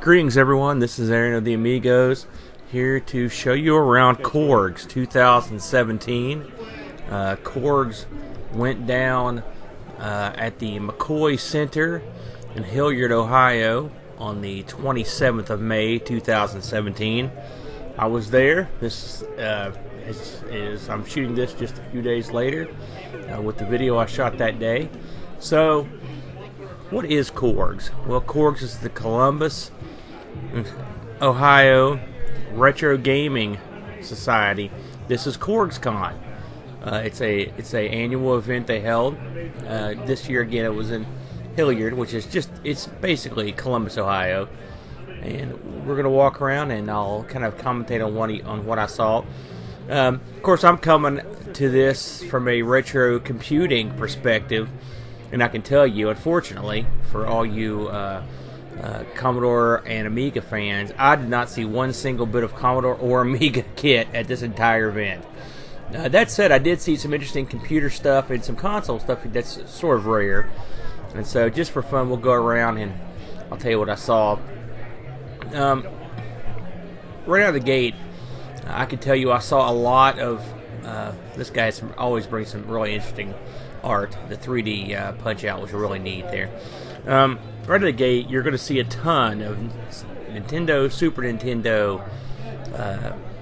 Greetings everyone, this is Aaron of the Amigos, here to show you around CORGS 2017. CORGS went down at the McCoy Center in Hilliard, Ohio on the 27th of May 2017. I was there. This I'm shooting this just a few days later with the video I shot that day. So, what is CORGS? Well, CORGS is the Columbus, Ohio Retro Gaming Society. This is CORGS-CON. It's a annual event they held. This year again it was in Hilliard, which is it's basically Columbus, Ohio. And we're gonna walk around and I'll kind of commentate on what I saw. Of course, I'm coming to this from a retro computing perspective, and I can tell you, unfortunately, for all you Commodore and Amiga fans, I did not see one single bit of Commodore or Amiga kit at this entire event. That said, I did see some interesting computer stuff and some console stuff that's sort of rare. And so, just for fun, we'll go around and I'll tell you what I saw. Right out of the gate, I can tell you I saw a lot of this guy always brings some really interesting art. The 3D punch out was really neat there. Right out of the gate, you're going to see a ton of Nintendo, Super Nintendo,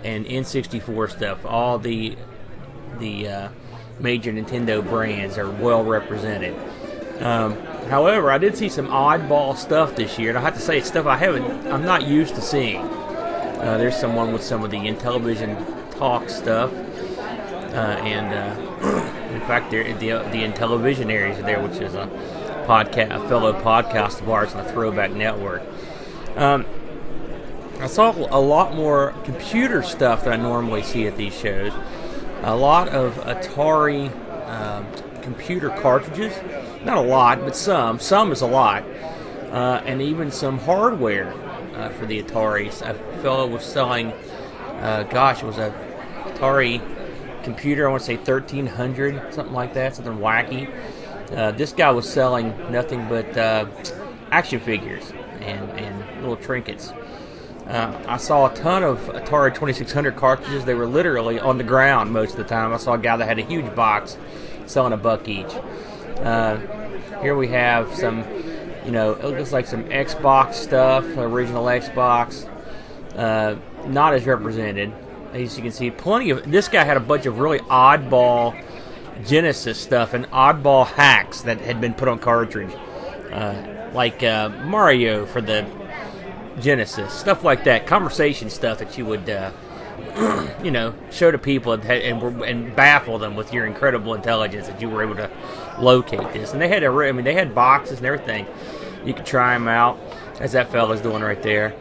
and N64 stuff. All the major Nintendo brands are well represented. However, I did see some oddball stuff this year, and I have to say it's stuff I'm not used to seeing. There's someone with some of the Intellivision Talk stuff, and in fact, the Intellivisionaries are there, which is a fellow podcast of ours on the Throwback Network. I saw a lot more computer stuff than I normally see at these shows. A lot of Atari computer cartridges. Not a lot, but some. Some is a lot. And even some hardware for the Ataris. A fellow was selling, it was a Atari computer, I want to say 1300, something like that, something wacky. This guy was selling nothing but action figures and little trinkets. I saw a ton of Atari 2600 cartridges. They were literally on the ground most of the time. I saw a guy that had a huge box selling $1 each. Here we have some, it looks like some Xbox stuff, original Xbox. Not as represented. As you can see, this guy had a bunch of really oddball Genesis stuff and oddball hacks that had been put on cartridge. Like Mario for the Genesis, stuff like that, conversation stuff that you would, show to people and baffle them with your incredible intelligence that you were able to locate this. And they had they had boxes and everything. You could try them out, as that fella's doing right there.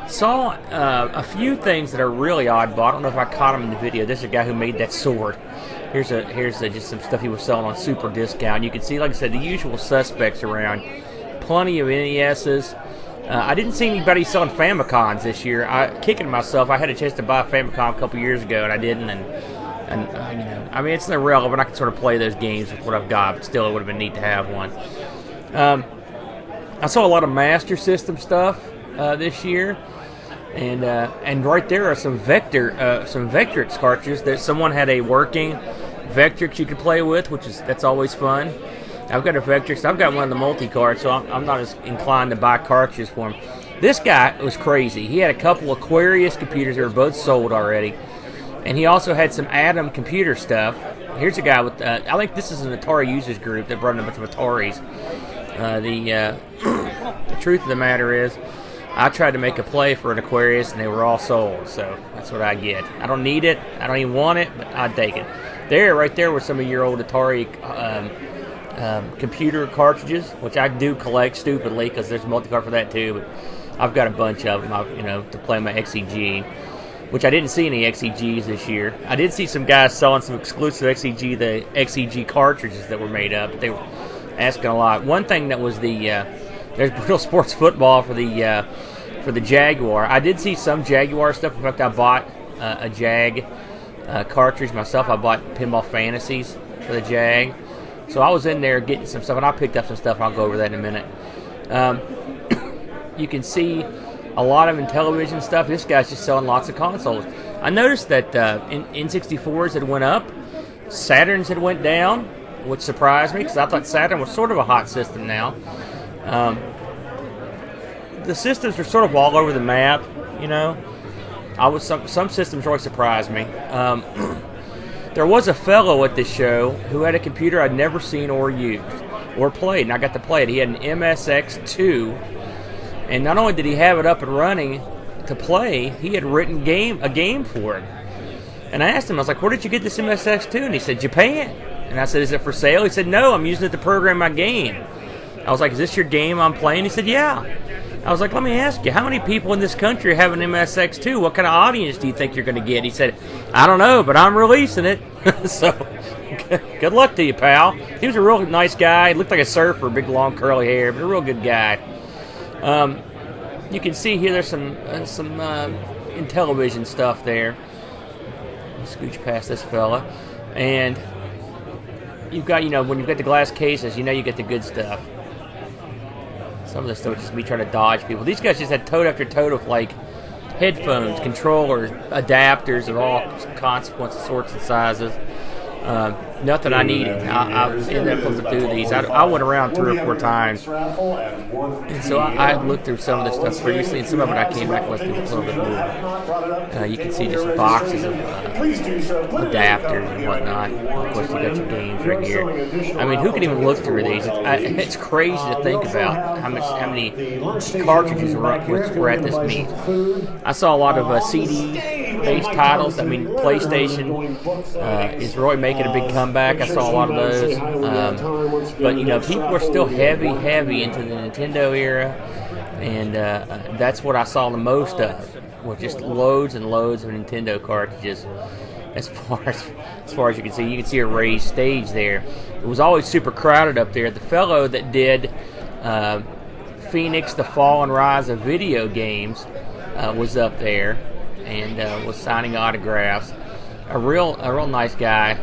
Saw a few things that are really oddball. I don't know if I caught them in the video. This is a guy who made that sword. Here's just some stuff he was selling on super discount. You can see, like I said, the usual suspects around. Plenty of NESs. I didn't see anybody selling Famicons this year. Kicking myself, I had a chance to buy a Famicom a couple years ago, and I didn't. And it's irrelevant. I can sort of play those games with what I've got, but still, it would have been neat to have one. I saw a lot of Master System stuff this year, and right there are some Vectrex cartridges that someone had a working Vectrex you could play with, that's always fun. I've got a Vectrex. I've got one of the multi-cards, so I'm not as inclined to buy cartridges for him. This guy was crazy. He had a couple Aquarius computers that were both sold already, and he also had some Atom computer stuff. Here's a guy with, I think this is an Atari users group that brought in a bunch of Ataris. The truth of the matter is, I tried to make a play for an Aquarius, and they were all sold, so that's what I get. I don't need it. I don't even want it, but I'd take it. Right there were some of your old Atari computer cartridges, which I do collect stupidly because there's a multi-card for that too, but I've got a bunch of them, to play my XEG, which I didn't see any XEGs this year. I did see some guys selling some exclusive the XEG cartridges that were made up, but they were asking a lot. One thing that was there's Real Sports Football for the Jaguar. I did see some Jaguar stuff. In fact, I bought a Jag cartridge myself. I bought Pinball Fantasies for the Jag. So I was in there getting some stuff, and I picked up some stuff, and I'll go over that in a minute. you can see a lot of Intellivision stuff. This guy's just selling lots of consoles. I noticed that N64s had went up, Saturns had went down, which surprised me because I thought Saturn was sort of a hot system now. The systems are sort of all over the map, you know. Some systems really surprised me. There was a fellow at this show who had a computer I'd never seen or used or played, and I got to play it. He had an MSX2, and not only did he have it up and running to play, he had written a game for it. And I asked him, I was like, where did you get this MSX2? And he said, Japan. And I said, is it for sale? He said, no, I'm using it to program my game. I was like, is this your game I'm playing? He said, yeah. I was like, let me ask you, how many people in this country have an MSX2? What kind of audience do you think you're going to get? He said, I don't know, but I'm releasing it. So, good luck to you, pal. He was a real nice guy. He looked like a surfer, big, long, curly hair, but a real good guy. You can see here there's some Intellivision stuff there. Scooch past this fella. And you've got, when you've got the glass cases, you get the good stuff. Some of this stuff is just me trying to dodge people. These guys just had tote after tote of, like, headphones, controllers, adapters of all consequences, sorts and sizes. Nothing I needed. I ended up flipping through these. I went around 3 or 4 times. And so I looked through some of this stuff previously, and some of it I came back and looked through a little bit more. You can see just boxes of adapters and whatnot. Of course, you got your games right here. I mean, who can even look through these? It's crazy to think about how many cartridges were at this meet. I saw a lot of CD-based titles. I mean, PlayStation is really making a big comeback. I saw a lot of those. But, people are still heavy into the Nintendo era. And that's what I saw the most of, was just loads and loads of Nintendo cartridges. As far as you can see a raised stage there. It was always super crowded up there. The fellow that did Phoenix, The Fall and Rise of video games was up there and was signing autographs. A real nice guy.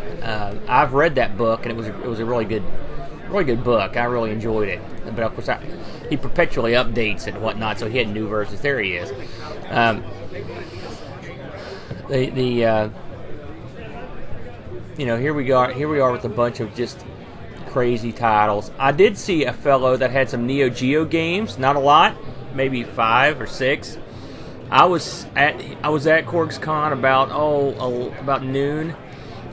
I've read that book, and it was a really good book. I really enjoyed it. But of course, he perpetually updates it and whatnot, so he had new versions. There he is. Here we are with a bunch of just crazy titles. I did see a fellow that had some Neo Geo games, not a lot, maybe 5 or 6. I was at CORGS-CON about noon.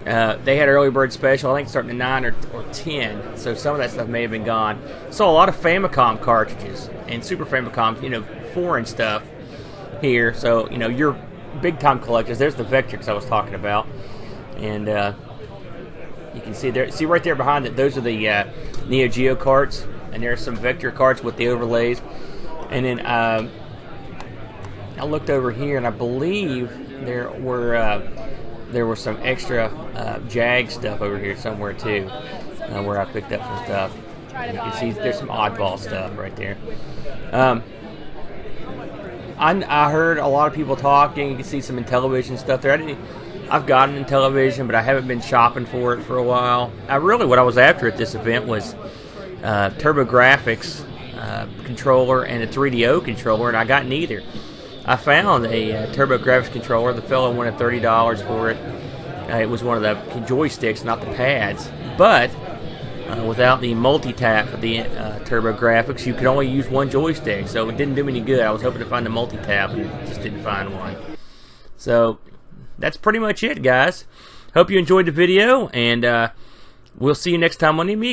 They had an early bird special, I think starting at 9 or 10, so some of that stuff may have been gone. Saw a lot of Famicom cartridges and Super Famicom, foreign stuff here. So, your big-time collectors. There's the Vectrix I was talking about. And you can see right there behind it, those are the Neo Geo carts, and there's some Vector carts with the overlays. And then I looked over here, and I believe there were some extra Jag stuff over here somewhere too, where I picked up some stuff. And you can see there's some oddball stuff right there. I heard a lot of people talking. You can see some Intellivision stuff there. I've got an Intellivision, but I haven't been shopping for it for a while. What I was after at this event was TurboGrafx controller and a 3DO controller, and I got neither. I found a TurboGrafx controller. The fellow wanted $30 for it. It was one of the joysticks, not the pads. But without the multi-tap for the TurboGrafx, you could only use one joystick, so it didn't do me any good. I was hoping to find the multi-tap and just didn't find one. So that's pretty much it, guys. Hope you enjoyed the video, and we'll see you next time on the Amigos.